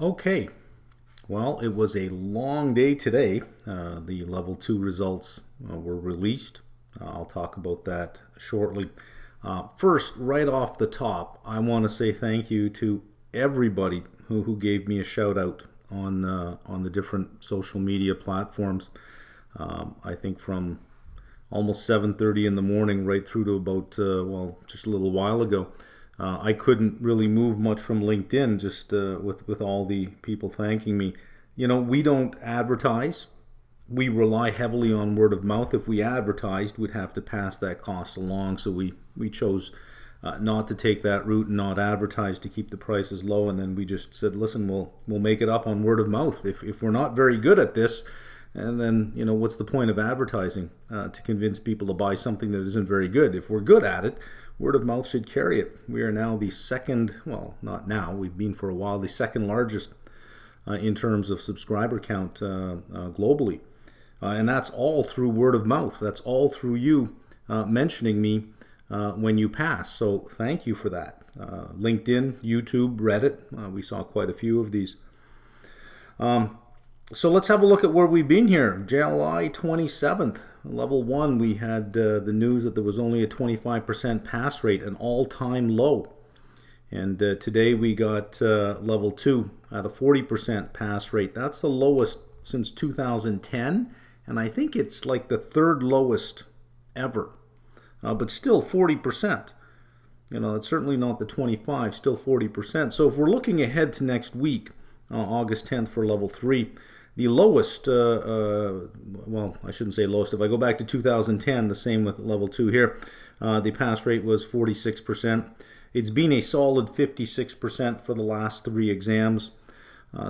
Okay, well, it was a long day today. The level 2 results were released. I'll talk about that shortly. First, right off the top, I want to say thank you to everybody who gave me a shout out on the different social media platforms. I think from almost 7:30 in the morning right through to about, just a little while ago. I couldn't really move much from LinkedIn just with all the people thanking me. You know, we don't advertise. We rely heavily on word of mouth. If we advertised, we'd have to pass that cost along. So we chose not to take that route and not advertise to keep the prices low. And then we just said, listen, we'll make it up on word of mouth. If we're not very good at this, and then, you know, what's the point of advertising to convince people to buy something that isn't very good? If we're good at it, word of mouth should carry it. We are now the second, well, not now, we've been for a while, the second largest in terms of subscriber count globally. And that's all through word of mouth. That's all through you mentioning me when you pass. So thank you for that. LinkedIn, YouTube, Reddit, we saw quite a few of these. So let's have a look at where we've been here. July 27th, level 1, we had the news that there was only a 25% pass rate, an all-time low. And today we got level 2 at a 40% pass rate. That's the lowest since 2010, and I think it's like the third lowest ever. But still 40%. You know, it's certainly not the 25, still 40%. So if we're looking ahead to next week, August 10th for level 3, the lowest, well, I shouldn't say lowest. If I go back to 2010, the same with level 2 here, the pass rate was 46%. It's been a solid 56% for the last 3 exams.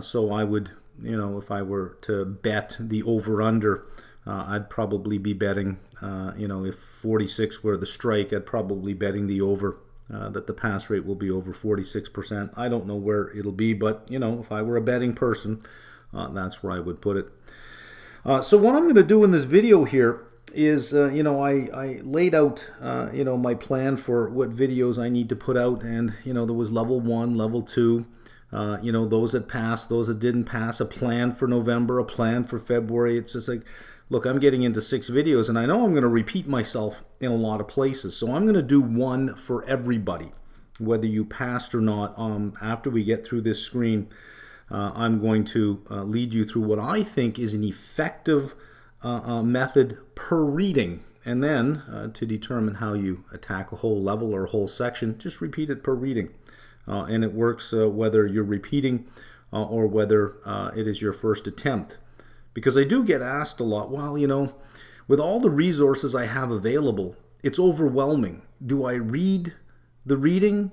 So I would, you know, if I were to bet the over-under, I'd probably be betting, you know, if 46 were the strike, I'd probably betting the over, that the pass rate will be over 46%. I don't know where it'll be, but, you know, if I were a betting person, that's where I would put it. So what I'm going to do in this video here is, you know, I laid out, you know, my plan for what videos I need to put out. And, you know, there was level 1, level 2, you know, those that passed, those that didn't pass, a plan for November, a plan for February. It's just like, look, I'm getting into 6 videos and I know I'm going to repeat myself in a lot of places. So I'm going to do one for everybody, whether you passed or not. After we get through this screen, I'm going to lead you through what I think is an effective method per reading. And then to determine how you attack a whole level or a whole section, just repeat it per reading. And it works whether you're repeating or whether it is your first attempt. Because I do get asked a lot, well, you know, with all the resources I have available, it's overwhelming. Do I read the reading?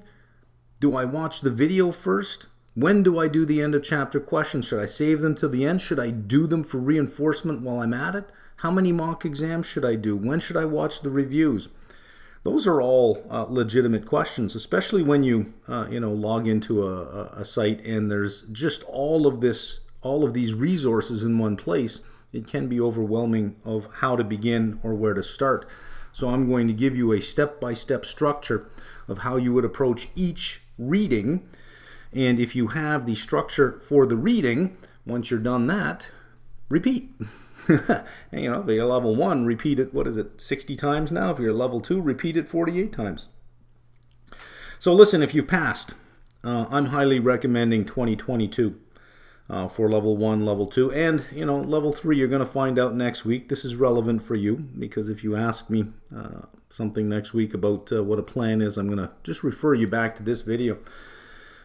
Do I watch the video first? When do I do the end of chapter questions? Should I save them till the end? Should I do them for reinforcement while I'm at it? How many mock exams should I do? When should I watch the reviews? Those are all legitimate questions, especially when you, you know, log into a site and there's just all of these resources in one place. It can be overwhelming of how to begin or where to start. So I'm going to give you a step-by-step structure of how you would approach each reading. And if you have the structure for the reading, once you're done that, repeat. And, you know, if you're level 1, repeat it, 60 times now? If you're level 2, repeat it 48 times. So listen, if you passed, I'm highly recommending 2022 for level 1, level 2. And, you know, level 3, you're going to find out next week. This is relevant for you because if you ask me something next week about what a plan is, I'm going to just refer you back to this video.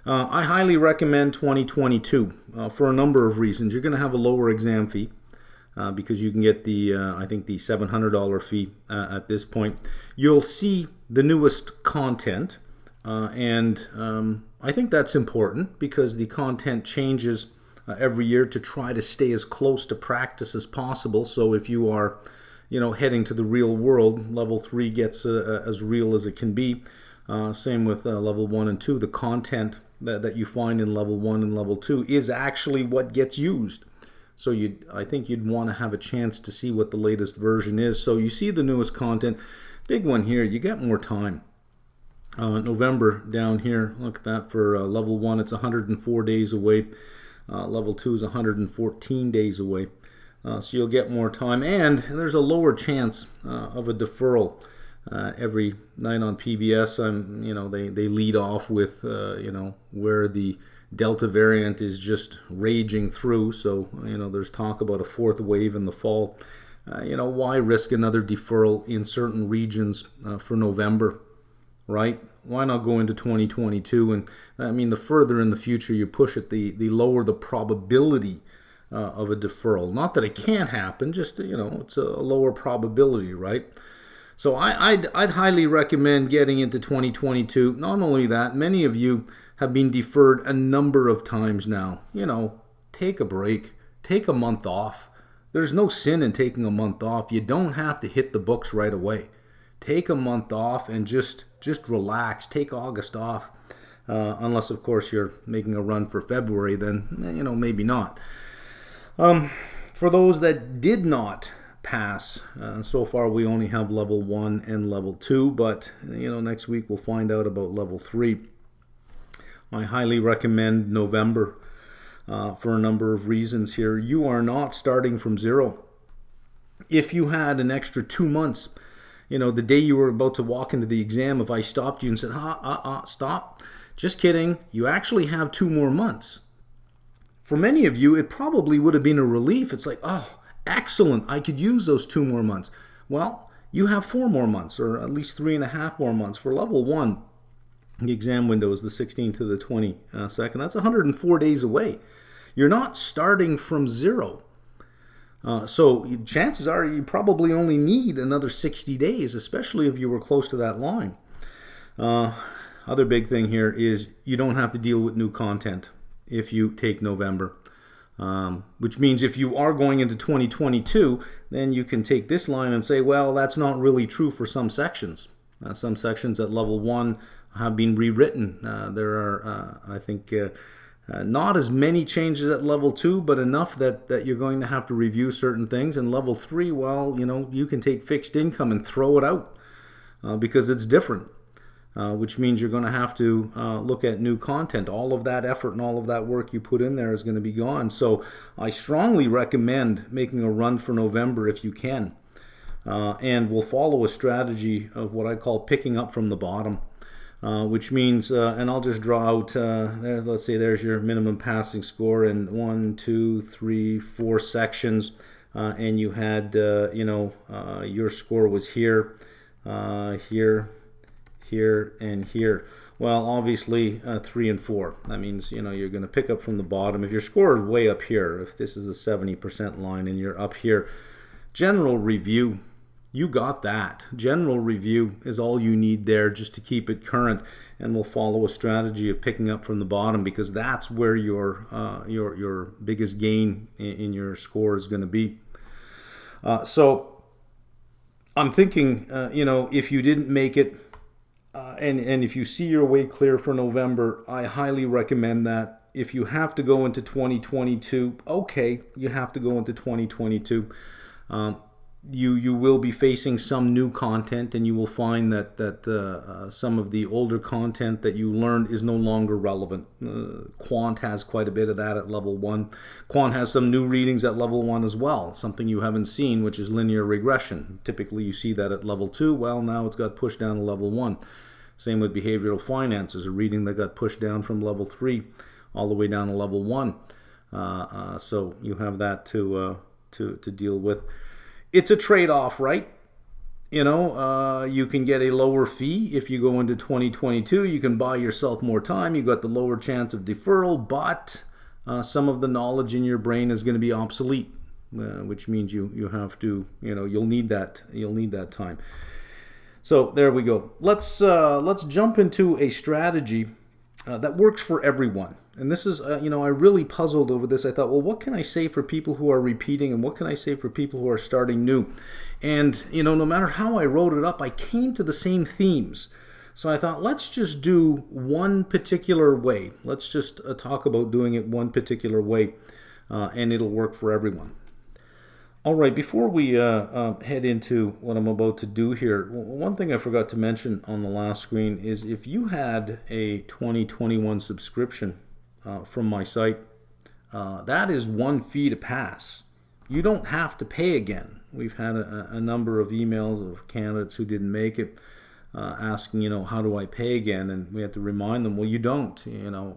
I highly recommend 2022 for a number of reasons. You're going to have a lower exam fee because you can get the, I think, the $700 fee at this point. You'll see the newest content, and I think that's important because the content changes every year to try to stay as close to practice as possible. So if you are, you know, heading to the real world, level 3 gets as real as it can be. Same with level 1 and 2. The content that you find in level 1 and level 2 is actually what gets used. So I think you'd want to have a chance to see what the latest version is. So you see the newest content. Big one here, you get more time. November down here, look at that for level 1, it's 104 days away. Level 2 is 114 days away. So you'll get more time, and there's a lower chance of a deferral. Every night on PBS, they lead off with where the Delta variant is just raging through. So there's talk about a fourth wave in the fall. Why risk another deferral in certain regions for November, right? Why not go into 2022? And the further in the future you push it, the lower the probability of a deferral. Not that it can't happen, just it's a lower probability, right? So I'd highly recommend getting into 2022. Not only that, many of you have been deferred a number of times now. Take a break, take a month off. There's no sin in taking a month off. You don't have to hit the books right away. Take a month off and just relax. Take August off, unless of course you're making a run for February. Then maybe not. For those that did not pass, so far we only have level 1 and level 2, but next week we'll find out about level 3. I highly recommend November for a number of reasons here. You are not starting from zero. If you had an extra 2 months, the day you were about to walk into the exam, if I stopped you and said, stop, just kidding, you actually have 2 more months. For many of you, it probably would have been a relief. It's like, oh, excellent, I could use those 2 more months. Well, you have 4 more months, or at least 3.5 more months. For level 1, the exam window is the 16th to the 22nd. That's 104 days away. You're not starting from zero. So chances are you probably only need another 60 days, especially if you were close to that line. Other big thing here is you don't have to deal with new content if you take November. Which means if you are going into 2022, then you can take this line and say, well, that's not really true for some sections. Some sections at level 1 have been rewritten. There are, I think, not as many changes at level 2, but enough that you're going to have to review certain things. And level 3, well, you can take fixed income and throw it out because it's different. Which means you're going to have to look at new content. All of that effort and all of that work you put in there is going to be gone. So I strongly recommend making a run for November if you can. And we'll follow a strategy of what I call picking up from the bottom, which means, and I'll just draw out, let's say there's your minimum passing score in 1, 2, 3, 4 sections. And you had, your score was here, here, and here. Well, obviously 3 and 4. That means you're going to pick up from the bottom. If your score is way up here, if this is a 70% line and you're up here, general review, you got that. General review is all you need there just to keep it current, and we'll follow a strategy of picking up from the bottom because that's where your biggest gain in your score is going to be. So I'm thinking, if you didn't make it, and if you see your way clear for November, I highly recommend that. If you have to go into 2022, okay, you have to go into 2022. You will be facing some new content, and you will find that some of the older content that you learned is no longer relevant. Quant has quite a bit of that at level 1. Quant has some new readings at level 1 as well, something you haven't seen, which is linear regression. Typically you see that at level 2. Well, now it's got pushed down to level 1. Same with behavioral finance. There's a reading that got pushed down from level 3 all the way down to level 1. So you have that to deal with. It's a trade-off, right? You can get a lower fee if you go into 2022. You can buy yourself more time. You got the lower chance of deferral, but some of the knowledge in your brain is going to be obsolete, which means you have to, you'll need that time. So there we go. Let's jump into a strategy that works for everyone. And this is, I really puzzled over this. I thought, well, what can I say for people who are repeating, and what can I say for people who are starting new? And, no matter how I wrote it up, I came to the same themes. So I thought, let's just do one particular way. Let's just talk about doing it one particular way, and it'll work for everyone. All right, before we head into what I'm about to do here, one thing I forgot to mention on the last screen is if you had a 2021 subscription from my site, that is one fee to pass. You don't have to pay again. We've had a number of emails of candidates who didn't make it, asking, how do I pay again? And we have to remind them, well, you don't.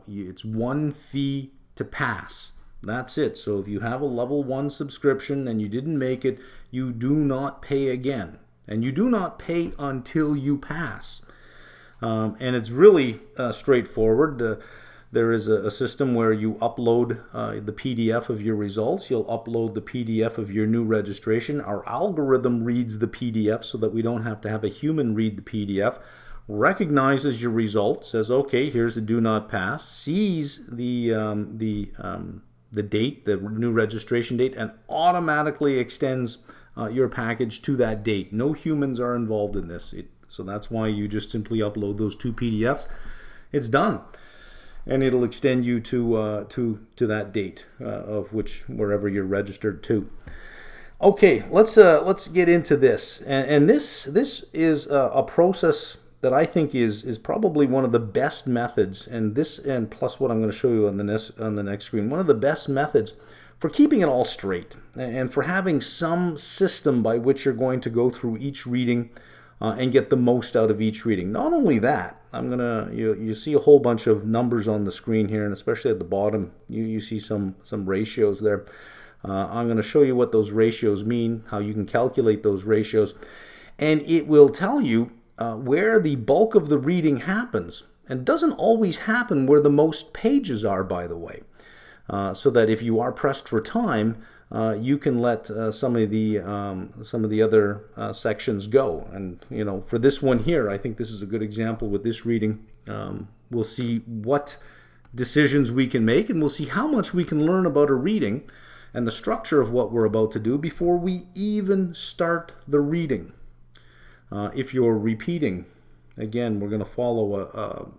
It's one fee to pass. That's it. So if you have a level 1 subscription and you didn't make it, you do not pay again. And you do not pay until you pass. And it's really straightforward. There is a system where you upload the PDF of your results. You'll upload the PDF of your new registration. Our algorithm reads the PDF so that we don't have to have a human read the PDF, recognizes your results, says, okay, here's the do not pass, sees the date, the new registration date, and automatically extends your package to that date. No humans are involved in this. So that's why you just simply upload those 2 PDFs. It's done. And it'll extend you to that date of wherever you're registered to. Okay, let's get into this. And this is a process that I think is probably one of the best methods, and plus what I'm going to show you on the next screen, one of the best methods for keeping it all straight and for having some system by which you're going to go through each reading and get the most out of each reading. Not only that, you see a whole bunch of numbers on the screen here, and especially at the bottom, you see some ratios there. I'm going to show you what those ratios mean, how you can calculate those ratios, and it will tell you where the bulk of the reading happens. And it doesn't always happen where the most pages are, by the way. So that if you are pressed for time, you can let some of the other sections go. And for this one here, I think this is a good example with this reading. We'll see what decisions we can make, and we'll see how much we can learn about a reading and the structure of what we're about to do before we even start the reading. If you're repeating, again, we're going to follow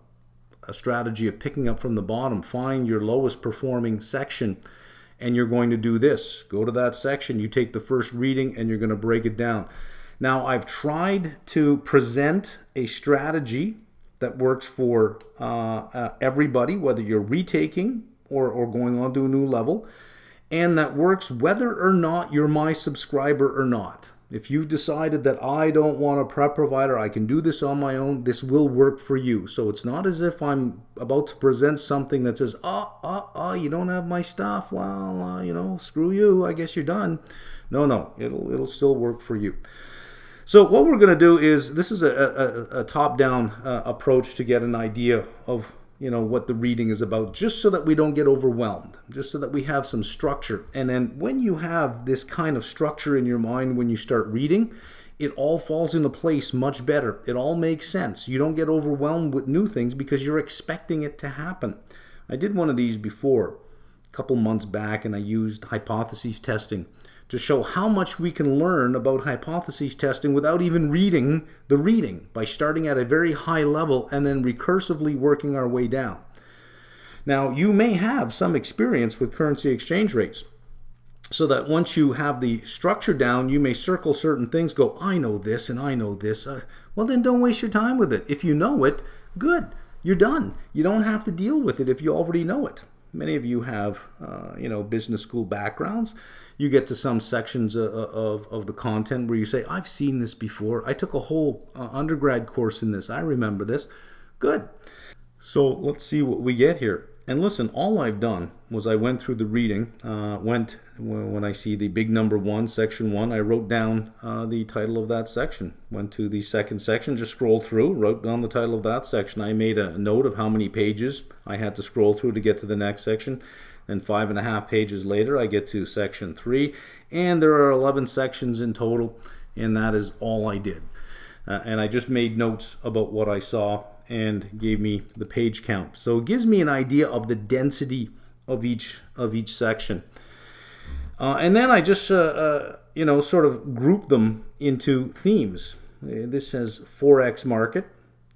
a strategy of picking up from the bottom. Find your lowest performing section, and you're going to do this. Go to that section, you take the first reading, and you're going to break it down. Now, I've tried to present a strategy that works for everybody, whether you're retaking or going on to a new level, and that works whether or not you're my subscriber or not. If you've decided that I don't want a prep provider, I can do this on my own, this will work for you. So it's not as if I'm about to present something that says, you don't have my stuff. Well, screw you. I guess you're done. No, it'll still work for you. So what we're going to do is, this is a top-down approach to get an idea of what the reading is about, just so that we don't get overwhelmed, just so that we have some structure. And then when you have this kind of structure in your mind when you start reading, it all falls into place much better. It all makes sense. You don't get overwhelmed with new things because you're expecting it to happen. I did one of these before, a couple months back, and I used hypotheses testing to show how much we can learn about hypotheses testing without even reading the reading, by starting at a very high level and then recursively working our way down. Now, you may have some experience with currency exchange rates, so that once you have the structure down, you may circle certain things, go, I know this and I know this. Well, then don't waste your time with it. If you know it, good, you're done. You don't have to deal with it if you already know it. Many of you have, business school backgrounds. You get to some sections of the content where you say, I've seen this before. I took a whole undergrad course in this. I remember this. Good. So let's see what we get here. And listen, all I've done was I went through the reading, when I see the big number 1, section 1, I wrote down the title of that section. Went to the second section, just scrolled through, wrote down the title of that section. I made a note of how many pages I had to scroll through to get to the next section. Then 5.5 pages later, I get to section 3, and there are 11 sections in total, and that is all I did. And I just made notes about what I saw and gave me the page count. So it gives me an idea of the density of each section. And then I just, sort of group them into themes. This says Forex market,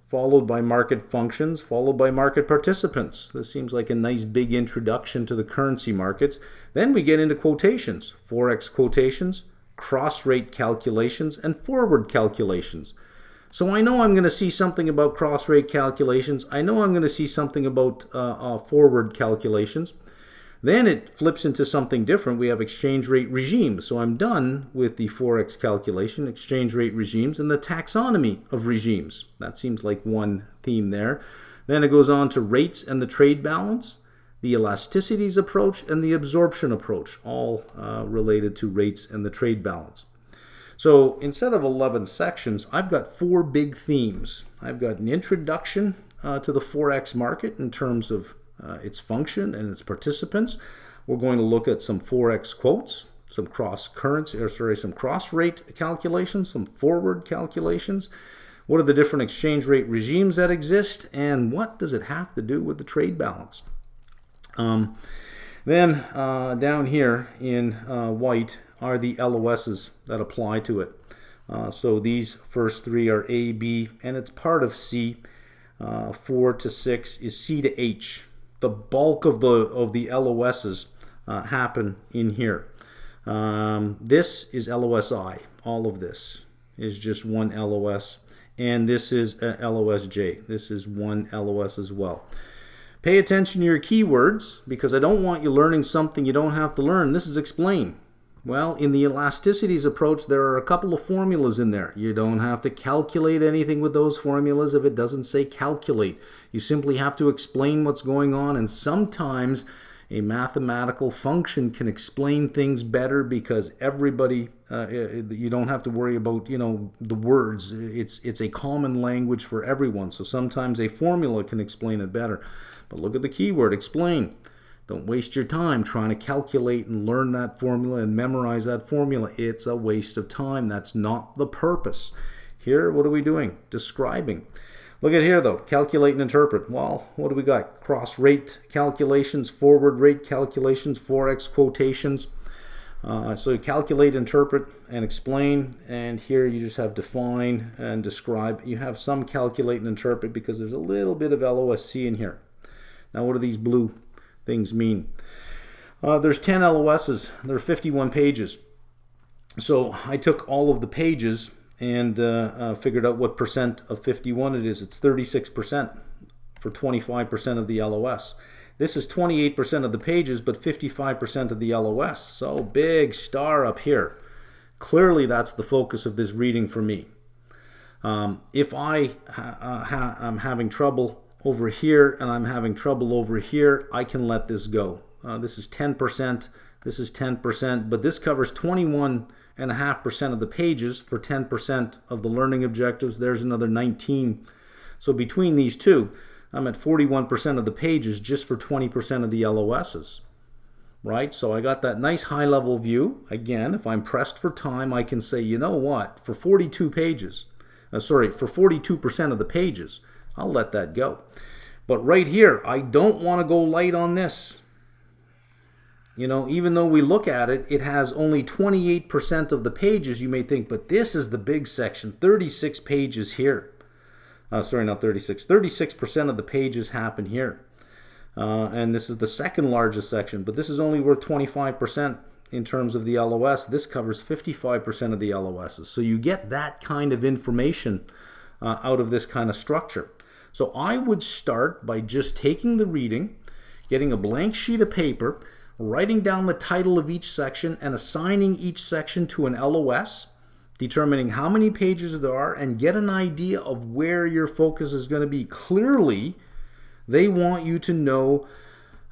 followed by market functions, followed by market participants. This seems like a nice big introduction to the currency markets. Then we get into quotations, Forex quotations, cross-rate calculations, and forward calculations. So I know I'm going to see something about cross-rate calculations. I know I'm going to see something about forward calculations. Then it flips into something different. We have exchange rate regimes. So I'm done with the Forex calculation, exchange rate regimes, and the taxonomy of regimes. That seems like one theme there. Then it goes on to rates and the trade balance, the elasticities approach, and the absorption approach, all related to rates and the trade balance. So instead of 11 sections, I've got 4 big themes. I've got an introduction to the Forex market in terms of its function and its participants. We're going to look at some Forex quotes, some some cross rate calculations, some forward calculations. What are the different exchange rate regimes that exist, and what does it have to do with the trade balance? Then down here in white are the LOSs that apply to it. So these first 3 are A, B, and it's part of C. 4 to 6 is C to H. The bulk of the LOSs happen in here. This is LOSI. All of this is just one LOS. And this is LOSJ. This is one LOS as well. Pay attention to your keywords, because I don't want you learning something you don't have to learn. This is explain. Well, in the elasticities approach, there are a couple of formulas in there. You don't have to calculate anything with those formulas if it doesn't say calculate. You simply have to explain what's going on, and sometimes a mathematical function can explain things better because everybody, you don't have to worry about, the words. It's a common language for everyone, so sometimes a formula can explain it better. But look at the keyword, explain. Don't waste your time trying to calculate and learn that formula and memorize that formula. It's a waste of time. That's not the purpose. Here, what are we doing? Describing. Look at here, though. Calculate and interpret. Well, what do we got? Cross rate calculations, forward rate calculations, Forex quotations. So calculate, interpret, and explain. And here you just have define and describe. You have some calculate and interpret because there's a little bit of LOSC in here. Now, what do these blue things mean? There's 10 LOSs. There are 51 pages. So I took all of the pages and figured out what percent of 51 it is. It's 36% for 25% of the LOS. This is 28% of the pages, but 55% of the LOS. So big star up here. Clearly, that's the focus of this reading for me. If I'm having trouble over here and I'm having trouble over here, I can let this go. This is 10%, this is 10%, but this covers 21.5% of the pages for 10% of the learning objectives. There's another 19. So between these two, I'm at 41% of the pages just for 20% of the LOSs. Right? So I got that nice high-level view. Again, if I'm pressed for time, I can say, you know what, for 42 pages, for 42% of the pages, I'll let that go. But right here, I don't want to go light on this. Even though we look at it, it has only 28% of the pages. You may think, but this is the big section, 36 pages here. Sorry, not 36. 36% of the pages happen here. And this is the second largest section, but this is only worth 25% in terms of the LOS. This covers 55% of the LOSs. So you get that kind of information out of this kind of structure. So I would start by just taking the reading, getting a blank sheet of paper, writing down the title of each section and assigning each section to an LOS, determining how many pages there are, and get an idea of where your focus is going to be. Clearly, they want you to know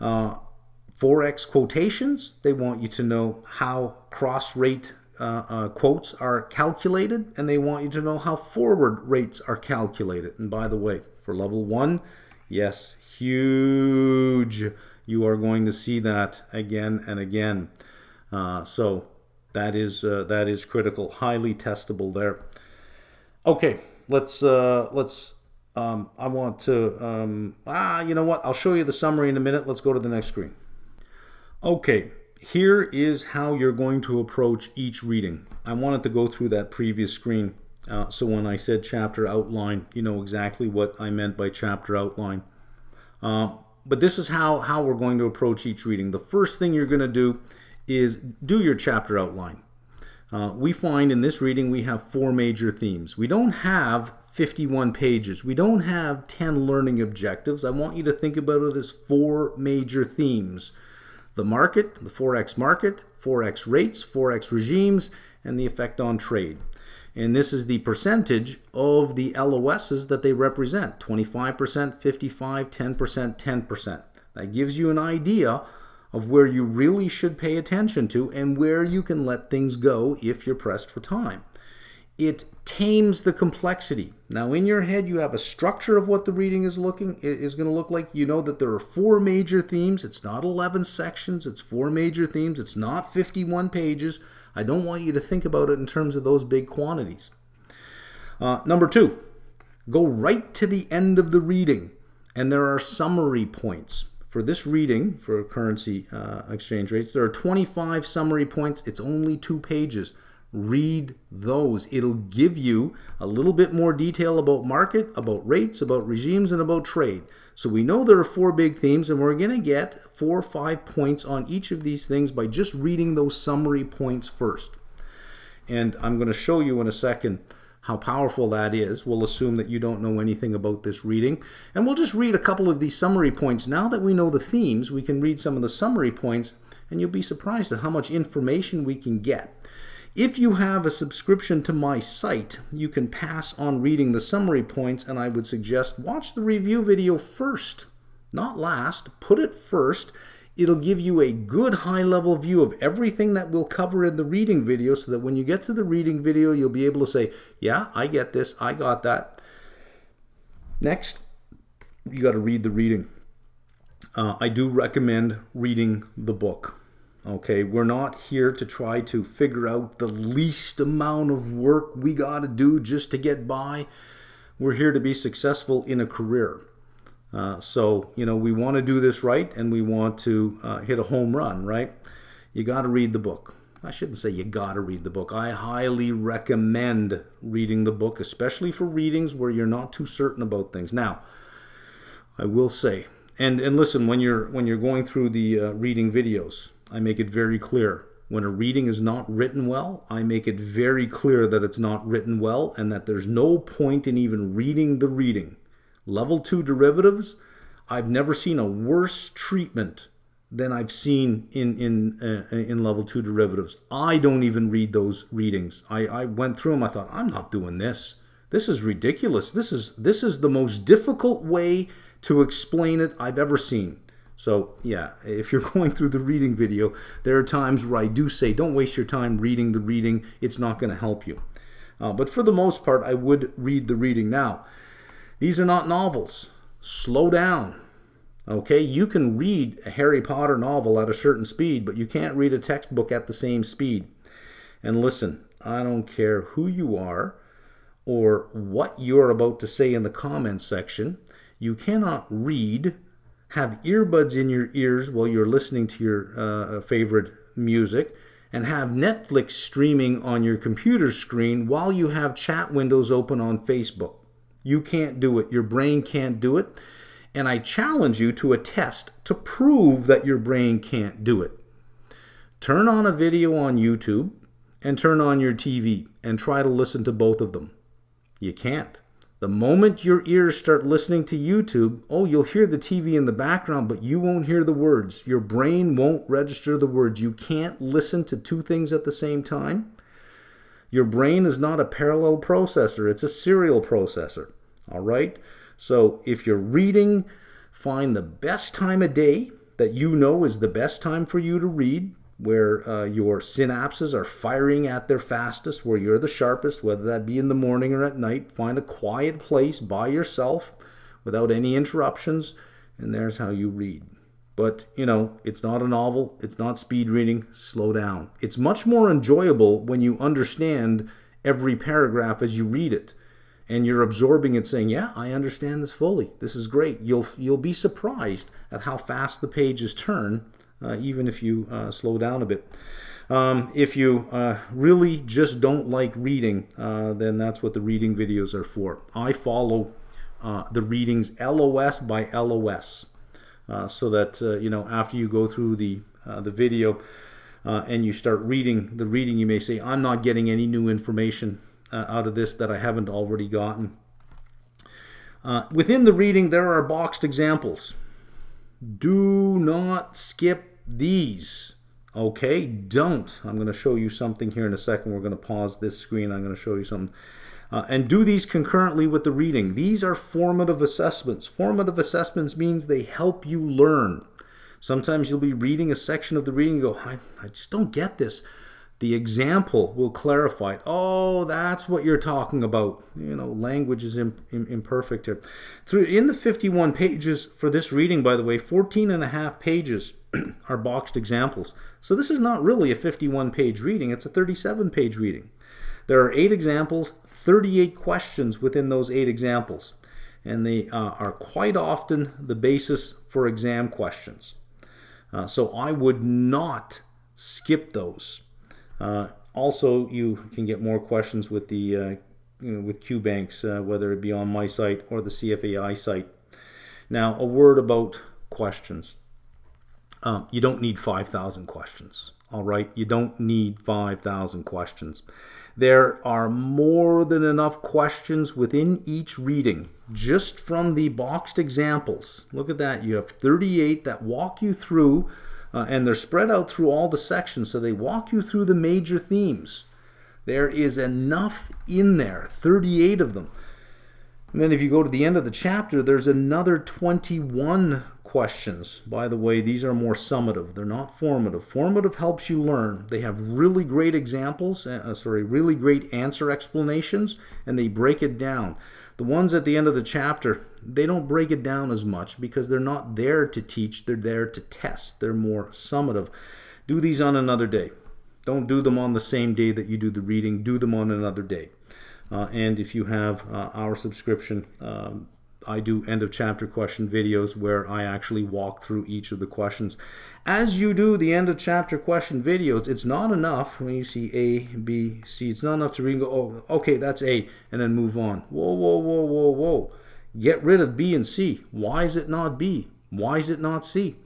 Forex quotations. They want you to know how cross-rate quotes are calculated, and they want you to know how forward rates are calculated. And by the way, for level 1, yes, huge. You are going to see that again and again. So that is critical, highly testable there. Okay, let's. I want to. You know what? I'll show you the summary in a minute. Let's go to the next screen. Okay, here is how you're going to approach each reading. I wanted to go through that previous screen. So when I said chapter outline, you know exactly what I meant by chapter outline. But this is how we're going to approach each reading. The first thing you're going to do is do your chapter outline. We find in this reading we have 4 major themes. We don't have 51 pages. We don't have 10 learning objectives. I want you to think about it as 4 major themes. the market, the Forex market, Forex rates, Forex regimes, and the effect on trade. And this is the percentage of the LOSs that they represent, 25%, 55, 10%, 10%. That gives you an idea of where you really should pay attention to and where you can let things go if you're pressed for time. It tames the complexity. Now in your head you have a structure of what the reading is going to look like. You know that there are 4 major themes. It's not 11 sections, it's 4 major themes. It's not 51 pages. I don't want you to think about it in terms of those big quantities. Number 2, go right to the end of the reading, and there are summary points. For this reading, for currency exchange rates, there are 25 summary points. It's only 2 pages. Read those. It'll give you a little bit more detail about market, about rates, about regimes, and about trade. So we know there are 4 big themes, and we're going to get 4 or 5 points on each of these things by just reading those summary points first. And I'm going to show you in a second how powerful that is. We'll assume that you don't know anything about this reading. And we'll just read a couple of these summary points. Now that we know the themes, we can read some of the summary points, and you'll be surprised at how much information we can get. If you have a subscription to my site, you can pass on reading the summary points, and I would suggest watch the review video first, not last. Put it first. It'll give you a good high-level view of everything that we'll cover in the reading video, so that when you get to the reading video, you'll be able to say, yeah, I get this, I got that. Next, you got to read the reading. I do recommend reading the book. Okay, we're not here to try to figure out the least amount of work we got to do just to get by. We're here to be successful in a career. So, we want to do this right, and we want to hit a home run, right? You got to read the book. I shouldn't say you got to read the book. I highly recommend reading the book, especially for readings where you're not too certain about things. Now, I will say, and listen, when you're going through the reading videos, I make it very clear. When a reading is not written well, I make it very clear that it's not written well and that there's no point in even reading the reading. Level 2 derivatives, I've never seen a worse treatment than I've seen in level 2 derivatives. I don't even read those readings. I went through them. I thought, I'm not doing this. This is ridiculous. This is the most difficult way to explain it I've ever seen. So yeah, if you're going through the reading video, there are times where I do say, don't waste your time reading the reading. It's not going to help you. But for the most part, I would read the reading. Now, these are not novels. Slow down. Okay, you can read a Harry Potter novel at a certain speed, but you can't read a textbook at the same speed. And listen, I don't care who you are or what you're about to say in the comments section. You cannot read, have earbuds in your ears while you're listening to your favorite music, and have Netflix streaming on your computer screen while you have chat windows open on Facebook. You can't do it. Your brain can't do it. And I challenge you to a test to prove that your brain can't do it. Turn on a video on YouTube and turn on your TV and try to listen to both of them. You can't. The moment your ears start listening to YouTube, you'll hear the TV in the background, but you won't hear the words. Your brain won't register the words. You can't listen to 2 things at the same time. Your brain is not a parallel processor. It's a serial processor. All right? So if you're reading, find the best time of day that you know is the best time for you to read, where your synapses are firing at their fastest, where you're the sharpest, whether that be in the morning or at night. Find a quiet place by yourself without any interruptions, and there's how you read. But, it's not a novel. It's not speed reading. Slow down. It's much more enjoyable when you understand every paragraph as you read it, and you're absorbing it, saying, yeah, I understand this fully. This is great. You'll be surprised at how fast the pages turn, even if you slow down a bit. If you really just don't like reading, then that's what the reading videos are for. I follow the readings LOS by LOS, so that after you go through the video and you start reading the reading, you may say, I'm not getting any new information out of this that I haven't already gotten. Within the reading, there are boxed examples. Do not skip these. Okay, don't. I'm going to show you something here in a second. We're going to pause this screen. I'm going to show you something. And do these concurrently with the reading. These are formative assessments. Formative assessments means they help you learn. Sometimes you'll be reading a section of the reading and go, I just don't get this. The example will clarify it. Oh, that's what you're talking about. You know, language is imperfect here. In the 51 pages for this reading, by the way, 14 and a half pages are boxed examples. So this is not really a 51-page reading. It's a 37-page reading. There are 8 examples, 38 questions within those 8 examples. And they are quite often the basis for exam questions. So I would not skip those. Also, you can get more questions with the with QBanks, whether it be on my site or the CFAI site. Now, a word about questions. You don't need 5,000 questions. All right, you don't need 5,000 questions. There are more than enough questions within each reading, just from the boxed examples. Look at that. You have 38 that walk you through. And they're spread out through all the sections, so they walk you through the major themes. There is enough in there, 38 of them. And then if you go to the end of the chapter, there's another 21 questions. By the way, these are more summative. They're not formative. Formative helps you learn. They have really great examples, really great answer explanations, and they break it down. The ones at the end of the chapter, they don't break it down as much because they're not there to teach, they're there to test. They're more summative. Do these on another day. Don't do them on the same day that you do the reading. Do them on another day. And if you have our subscription, I do end of chapter question videos where I actually walk through each of the questions. As you do the end of chapter question videos, it's not enough when you see A, B, C. It's not enough to read and go, oh, okay, that's A, and then move on. Whoa, whoa, whoa, whoa, whoa. Get rid of B and C. Why is it not B? Why is it not C?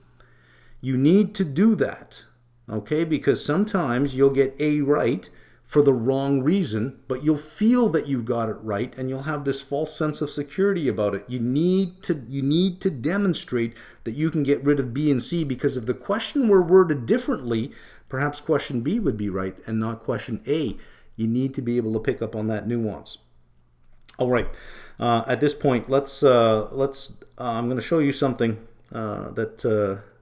You need to do that, okay? Because sometimes you'll get A right for the wrong reason, but you'll feel that you've got it right, and you'll have this false sense of security about it. You need to demonstrate that you can get rid of B and C, because if the question were worded differently, perhaps question B would be right and not question A. You need to be able to pick up on that nuance. All right. At this point, let's. I'm going to show you something that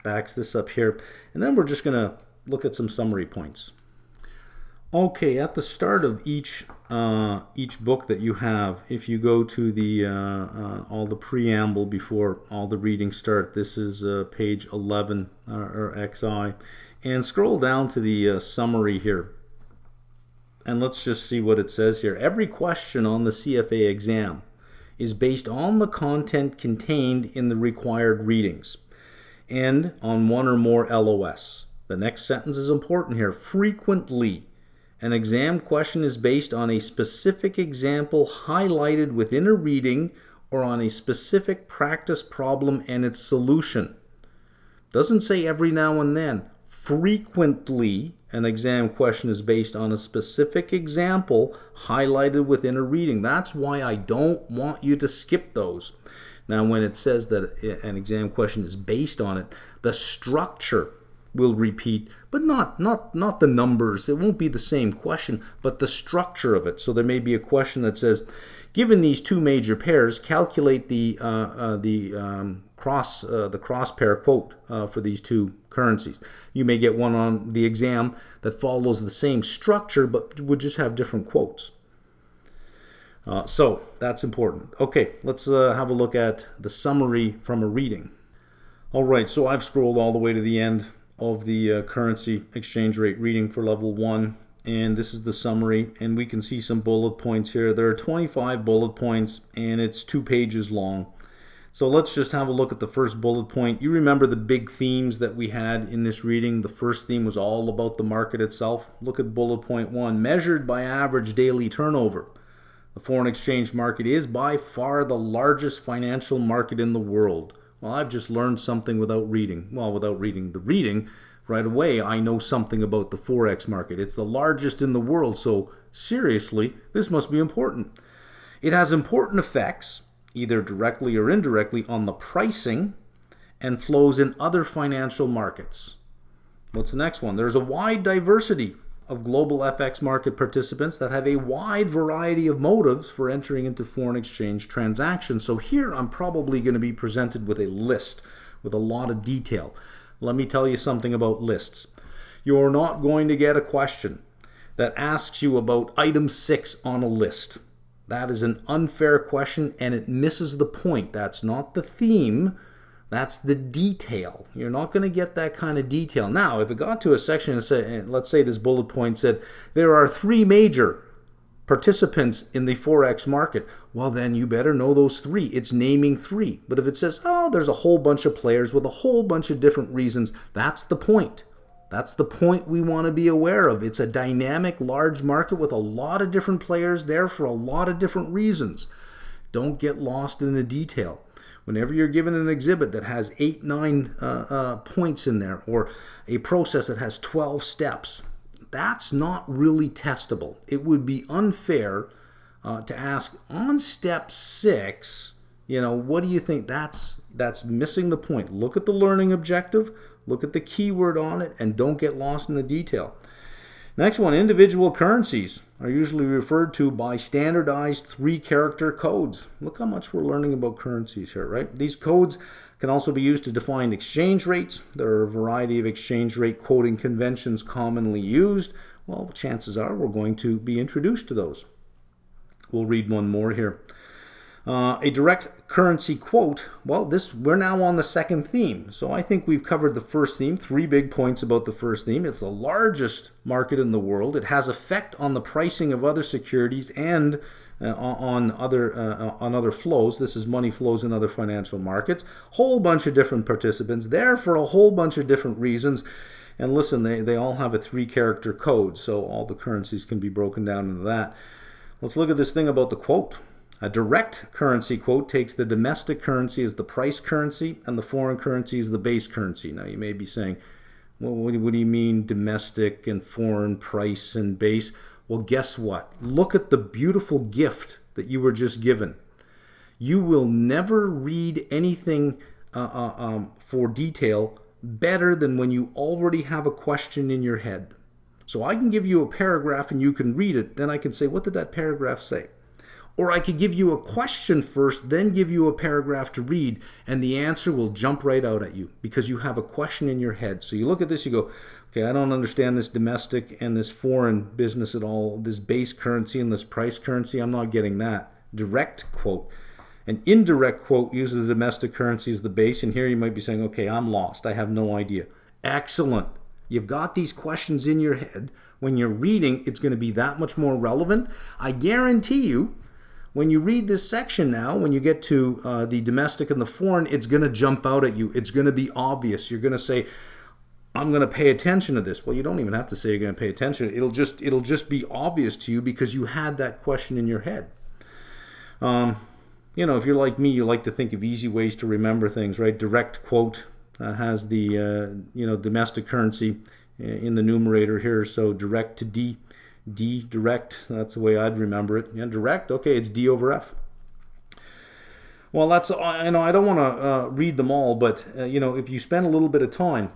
backs this up here, and then we're just going to look at some summary points. Okay, at the start of each book that you have, if you go to the all the preamble before all the readings start, this is page 11 or XI, and scroll down to the summary here. And let's just see what it says here. Every question on the CFA exam is based on the content contained in the required readings and on one or more LOS. The next sentence is important here. Frequently, an exam question is based on a specific example highlighted within a reading or on a specific practice problem and its solution. Doesn't say every now and then. Frequently, an exam question is based on a specific example highlighted within a reading. That's why I don't want you to skip those. Now, when it says that an exam question is based on it, the structure will repeat, but not the numbers. It won't be the same question, but the structure of it. So there may be a question that says, given these two major pairs, calculate the cross pair quote for these two currencies. You may get one on the exam that follows the same structure, but would just have different quotes. So that's important. Okay, let's have a look at the summary from a reading. All right, so I've scrolled all the way to the end of the currency exchange rate reading for level 1, and this is the summary, and we can see some bullet points here. There are 25 bullet points, and it's 2 pages long. So let's just have a look at the first bullet point. You remember the big themes that we had in this reading. The first theme was all about the market itself. Look at bullet point 1, measured by average daily turnover. The foreign exchange market is by far the largest financial market in the world. Well, I've just learned something without reading. Well, without reading the reading, right away I know something about the Forex market. It's the largest in the world, so seriously, this must be important. It has important effects, either directly or indirectly, on the pricing and flows in other financial markets. What's the next one? There's a wide diversity of global FX market participants that have a wide variety of motives for entering into foreign exchange transactions. So here I'm probably going to be presented with a list with a lot of detail. Let me tell you something about lists. You're not going to get a question that asks you about item 6 on a list. That is an unfair question and it misses the point. That's not the theme. That's the detail. You're not going to get that kind of detail. Now, if it got to a section and said, let's say this bullet point said, there are 3 major participants in the Forex market, well then you better know those 3. It's naming 3. But if it says, oh, there's a whole bunch of players with a whole bunch of different reasons, that's the point. That's the point we want to be aware of. It's a dynamic, large market with a lot of different players there for a lot of different reasons. Don't get lost in the detail. Whenever you're given an exhibit that has 8, 9 points in there, or a process that has 12 steps, that's not really testable. It would be unfair to ask on step 6, what do you think? That's missing the point. Look at the learning objective, look at the keyword on it, and don't get lost in the detail. Next one, individual currencies are usually referred to by standardized 3-character codes. Look how much we're learning about currencies here, right? These codes can also be used to define exchange rates. There are a variety of exchange rate quoting conventions commonly used. Well, chances are we're going to be introduced to those. We'll read one more here. A direct currency quote, well, we're now on the second theme. So I think we've covered the first theme, 3 big points about the first theme. It's the largest market in the world. It has effect on the pricing of other securities and on other flows. This is money flows in other financial markets. Whole bunch of different participants there for a whole bunch of different reasons. And listen, they all have a 3-character code, so all the currencies can be broken down into that. Let's look at this thing about the quote. A direct currency quote takes the domestic currency as the price currency and the foreign currency as the base currency. Now you may be saying, well, what do you mean domestic and foreign, price and base? Well, guess what? Look at the beautiful gift that you were just given. You will never read anything for detail better than when you already have a question in your head. So I can give you a paragraph and you can read it. Then I can say, what did that paragraph say? Or I could give you a question first, then give you a paragraph to read, and the answer will jump right out at you because you have a question in your head. So you look at this, you go, okay, I don't understand this domestic and this foreign business at all, this base currency and this price currency, I'm not getting that. Direct quote. An indirect quote uses the domestic currency as the base, and here you might be saying, okay, I'm lost, I have no idea. Excellent. You've got these questions in your head. When you're reading, it's going to be that much more relevant. I guarantee you, when you read this section now, when you get to the domestic and the foreign, it's going to jump out at you. It's going to be obvious. You're going to say, I'm going to pay attention to this. Well, you don't even have to say you're going to pay attention. It'll just be obvious to you because you had that question in your head. If you're like me, you like to think of easy ways to remember things, right? Direct quote has the domestic currency in the numerator here, so direct to D. D, direct, that's the way I'd remember it. Yeah, direct, okay, it's D over F. Well, that's, I don't want to read them all, but, if you spend a little bit of time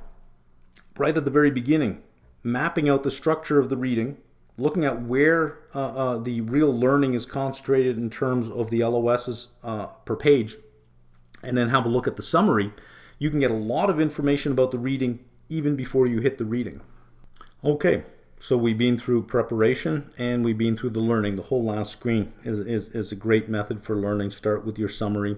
right at the very beginning, mapping out the structure of the reading, looking at where the real learning is concentrated in terms of the LOSs per page, and then have a look at the summary, you can get a lot of information about the reading even before you hit the reading. Okay. So we've been through preparation and we've been through the learning. The whole last screen is a great method for learning. Start with your summary,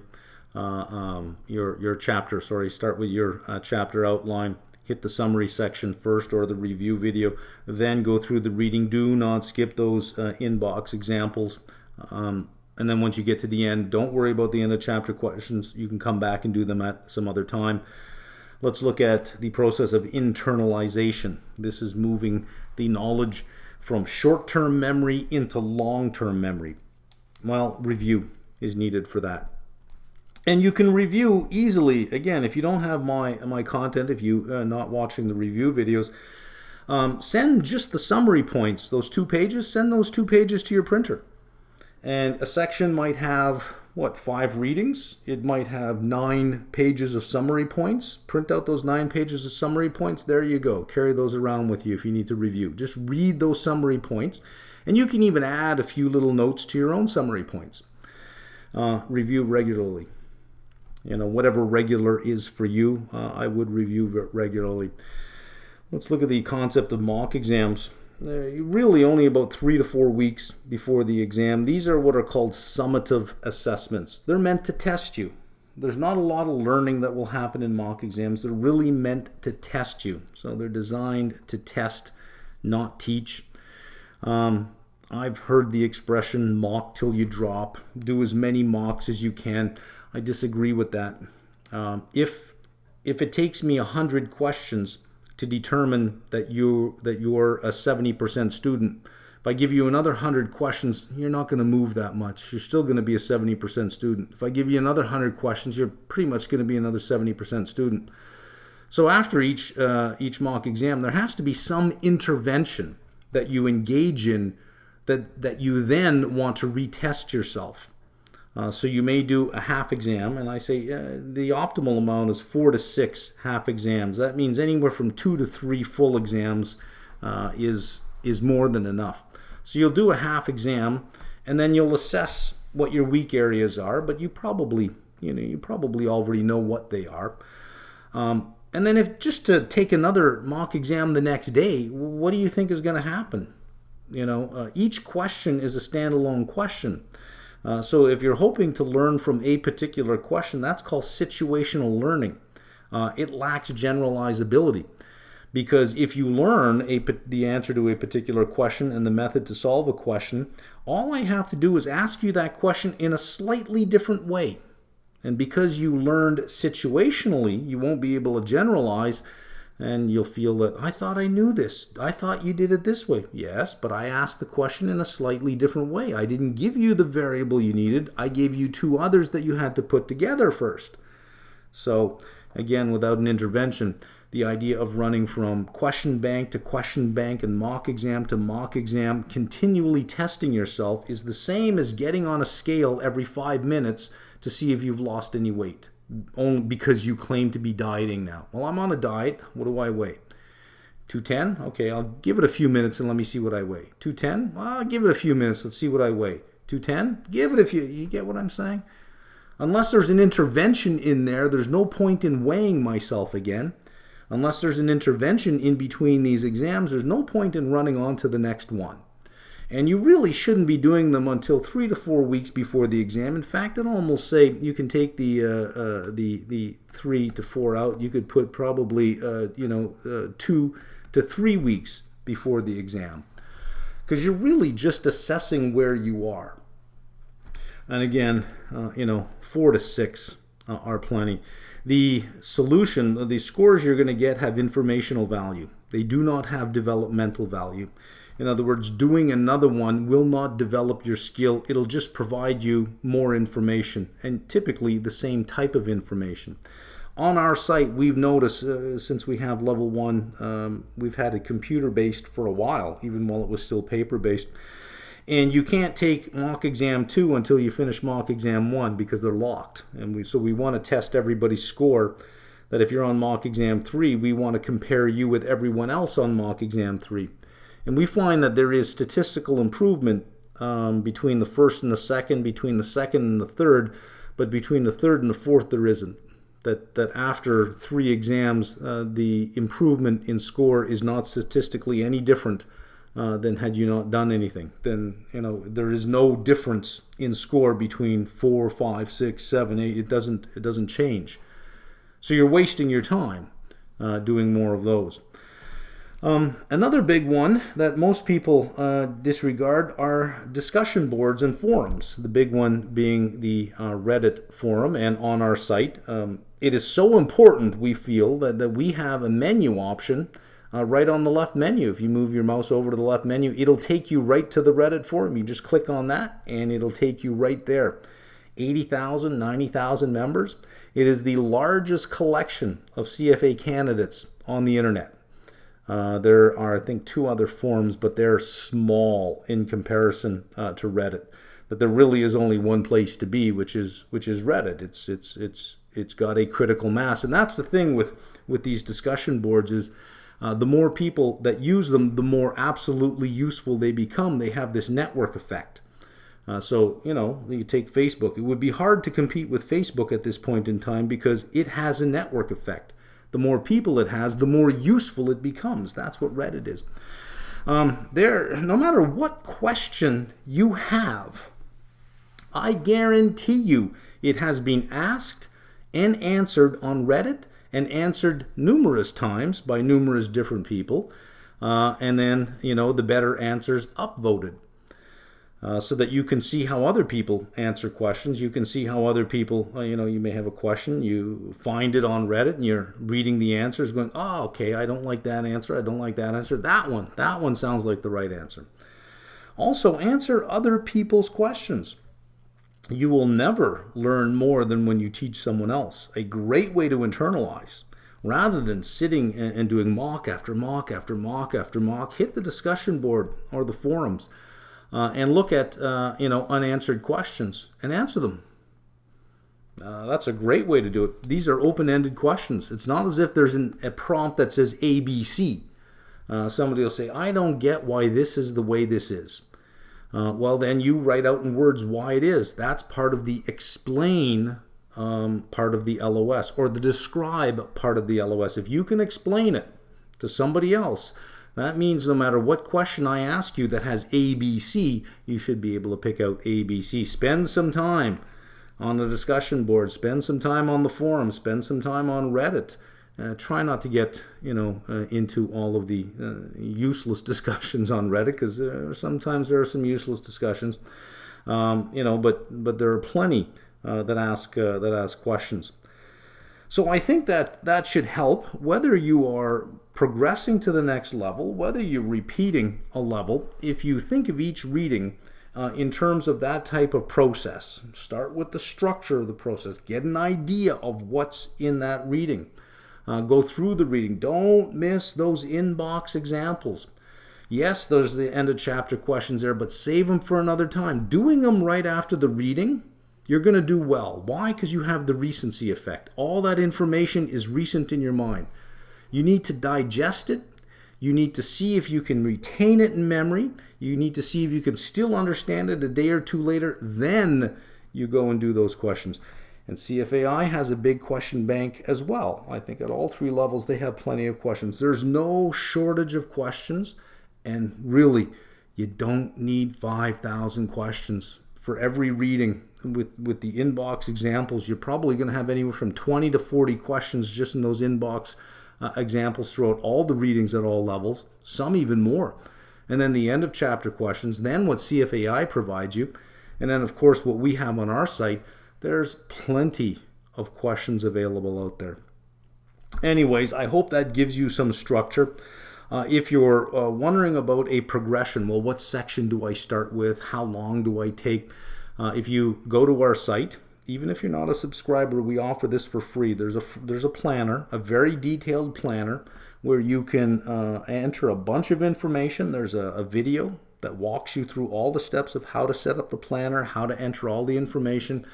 your chapter. Start with your chapter outline. Hit the summary section first or the review video. Then go through the reading. Do not skip those inbox examples. And then once you get to the end, don't worry about the end of chapter questions. You can come back and do them at some other time. Let's look at the process of internalization. This is moving the knowledge from short-term memory into long-term memory. Well, review is needed for that. And you can review easily. Again, if you don't have my content, if you're not watching the review videos, send just the summary points, those 2 pages, send those 2 pages to your printer. And a section might have, 5 readings. It might have 9 pages of summary points. Print out those 9 pages of summary points. There you go. Carry those around with you if you need to review. Just read those summary points. And you can even add a few little notes to your own summary points. Review regularly. Whatever regular is for you, I would review regularly. Let's look at the concept of mock exams. Really only about 3 to 4 weeks before the exam. These are what are called summative assessments. They're meant to test you. There's not a lot of learning that will happen in mock exams. They're really meant to test you. So they're designed to test, not teach. I've heard the expression mock till you drop. Do as many mocks as you can. I disagree with that. If it takes me 100 questions to determine that you're a 70% student, if I give you another 100 questions, you're not going to move that much. You're still going to be a 70% student. If I give you another 100 questions, you're pretty much going to be another 70% student. So after each mock exam, there has to be some intervention that you engage in that you then want to retest yourself. So you may do a half exam, and I say the optimal amount is 4 to 6 half exams. That means anywhere from 2 to 3 full exams is more than enough. So you'll do a half exam, and then you'll assess what your weak areas are, but you probably already know what they are. And then if just to take another mock exam the next day, what do you think is going to happen? Each question is a standalone question. So if you're hoping to learn from a particular question, that's called situational learning. It lacks generalizability, because if you learn the answer to a particular question and the method to solve a question, all I have to do is ask you that question in a slightly different way. And because you learned situationally, you won't be able to generalize, and you'll feel that, I thought I knew this. I thought you did it this way. Yes, but I asked the question in a slightly different way. I didn't give you the variable you needed. I gave you 2 others that you had to put together first. So, again, without an intervention, the idea of running from question bank to question bank and mock exam to mock exam, continually testing yourself, is the same as getting on a scale every 5 minutes to see if you've lost any weight. Only because you claim to be dieting now. Well, I'm on a diet. What do I weigh? 210? Okay, I'll give it a few minutes and let me see what I weigh. 210? Well, I'll give it a few minutes. Let's see what I weigh. 210? Give it a few. You get what I'm saying? Unless there's an intervention in there, there's no point in weighing myself again. Unless there's an intervention in between these exams, there's no point in running on to the next one. And you really shouldn't be doing them until 3 to 4 weeks before the exam. In fact, I'd almost say you can take the 3 to 4 out. You could put probably 2 to 3 weeks before the exam, because you're really just assessing where you are. And again, 4 to 6 are plenty. The solution, the scores you're going to get have informational value. They do not have developmental value. In other words, doing another one will not develop your skill. It'll just provide you more information, and typically the same type of information. On our site, we've noticed since we have level 1, we've had it computer-based for a while, even while it was still paper-based. And you can't take mock exam 2 until you finish mock exam 1 because they're locked. And so we want to test everybody's score, that if you're on mock exam 3, we want to compare you with everyone else on mock exam 3. And we find that there is statistical improvement between the first and the second, between the second and the third, but between the third and the fourth there isn't. That after 3 exams, the improvement in score is not statistically any different than had you not done anything. Then there is no difference in score between 4, 5, 6, 7, 8. It doesn't change. So you're wasting your time doing more of those. Another big one that most people disregard are discussion boards and forums. The big one being the Reddit forum, and on our site. It is so important, we feel, that we have a menu option right on the left menu. If you move your mouse over to the left menu, it'll take you right to the Reddit forum. You just click on that and it'll take you right there. 80,000, 90,000 members. It is the largest collection of CFA candidates on the internet. There are, I think, 2 other forums, but they're small in comparison to Reddit. that there really is only one place to be, which is Reddit. It's got a critical mass, and that's the thing with these discussion boards is the more people that use them, the more absolutely useful they become. They have this network effect. So, you take Facebook. It would be hard to compete with Facebook at this point in time because it has a network effect. The more people it has, the more useful it becomes. That's what Reddit is. No matter what question you have, I guarantee you it has been asked and answered on Reddit and answered numerous times by numerous different people. And then, the better answers upvoted. So that you can see how other people answer questions. You can see how other people, you may have a question, you find it on Reddit and you're reading the answers going, oh, okay, I don't like that answer, I don't like that answer. That one sounds like the right answer. Also, answer other people's questions. You will never learn more than when you teach someone else. A great way to internalize, rather than sitting and doing mock after mock after mock after mock, hit the discussion board or the forums. And look at unanswered questions and answer them. That's a great way to do it. These are open-ended questions. It's not as if there's a prompt that says ABC. Somebody will say, I don't get why this is the way this is. Well, then you write out in words why it is. That's part of the explain part of the LOS, or the describe part of the LOS. If you can explain it to somebody else, that means no matter what question I ask you that has ABC, you should be able to pick out ABC. Spend some time on the discussion board. Spend some time on the forum. Spend some time on Reddit. Try not to get into all of the useless discussions on Reddit, because sometimes there are some useless discussions. But there are plenty that ask questions. So I think that should help, whether you are progressing to the next level, whether you're repeating a level. If you think of each reading in terms of that type of process, start with the structure of the process, get an idea of what's in that reading, go through the reading. Don't miss those inbox examples. Yes, there's the end of chapter questions there, but save them for another time. Doing them right after the reading, you're going to do well. Why? Because you have the recency effect. All that information is recent in your mind. You need to digest it. You need to see if you can retain it in memory. You need to see if you can still understand it a day or two later. Then you go and do those questions. And CFAI has a big question bank as well. I think at all three levels they have plenty of questions. There's no shortage of questions. And really, you don't need 5,000 questions for every reading. With the inbox examples, you're probably going to have anywhere from 20 to 40 questions just in those inbox examples throughout all the readings at all levels, some even more. And then the end of chapter questions, then what CFAI provides you, and then of course what we have on our site. There's plenty of questions available out there. Anyways, I hope that gives you some structure. If you're wondering about a progression, well, what section do I start with? How long do I take? If you go to our site, even if you're not a subscriber, we offer this for free. There's a planner, a very detailed planner, where you can enter a bunch of information. There's a video that walks you through all the steps of how to set up the planner, how to enter all the information.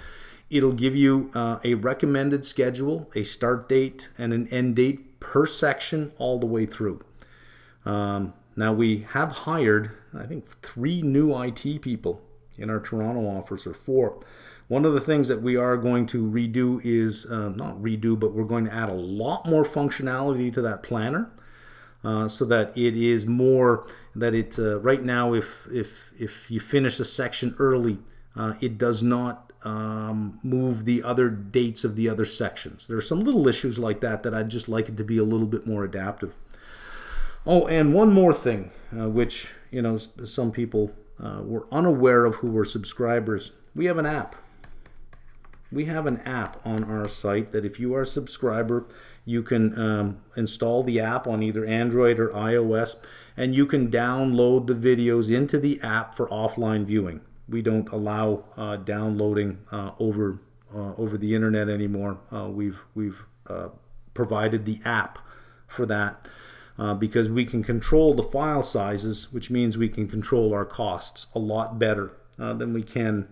It'll give you a recommended schedule, a start date, and an end date per section all the way through. Now we have hired, I think, 3 new IT people in our Toronto office, or 4. One of the things that we are going to redo is, not redo, but we're going to add a lot more functionality to that planner, so that it is more, that it, right now if you finish a section early, it does not move the other dates of the other sections. There are some little issues like that I'd just like it to be a little bit more adaptive. Oh, and one more thing, which, some people were unaware of who were subscribers. We have an app. We have an app on our site that if you are a subscriber, you can install the app on either Android or iOS, and you can download the videos into the app for offline viewing. We don't allow downloading over the internet anymore. We've provided the app for that. Because we can control the file sizes, which means we can control our costs a lot better than we can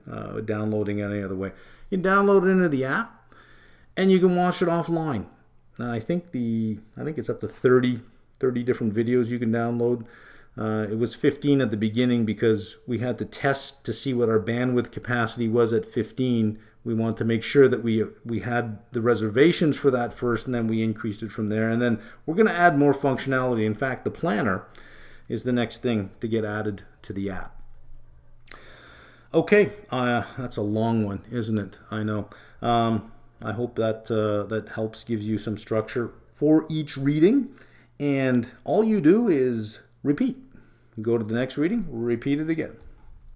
downloading it any other way. You can download it into the app, and you can watch it offline. I think it's up to 30 different videos you can download. It was 15 at the beginning because we had to test to see what our bandwidth capacity was at 15. We want to make sure that we had the reservations for that first, and then we increased it from there. And then we're going to add more functionality. In fact, the planner is the next thing to get added to the app. Okay, that's a long one, isn't it? I know. I hope that that helps, gives you some structure for each reading. And all you do is repeat. Go to the next reading, repeat it again.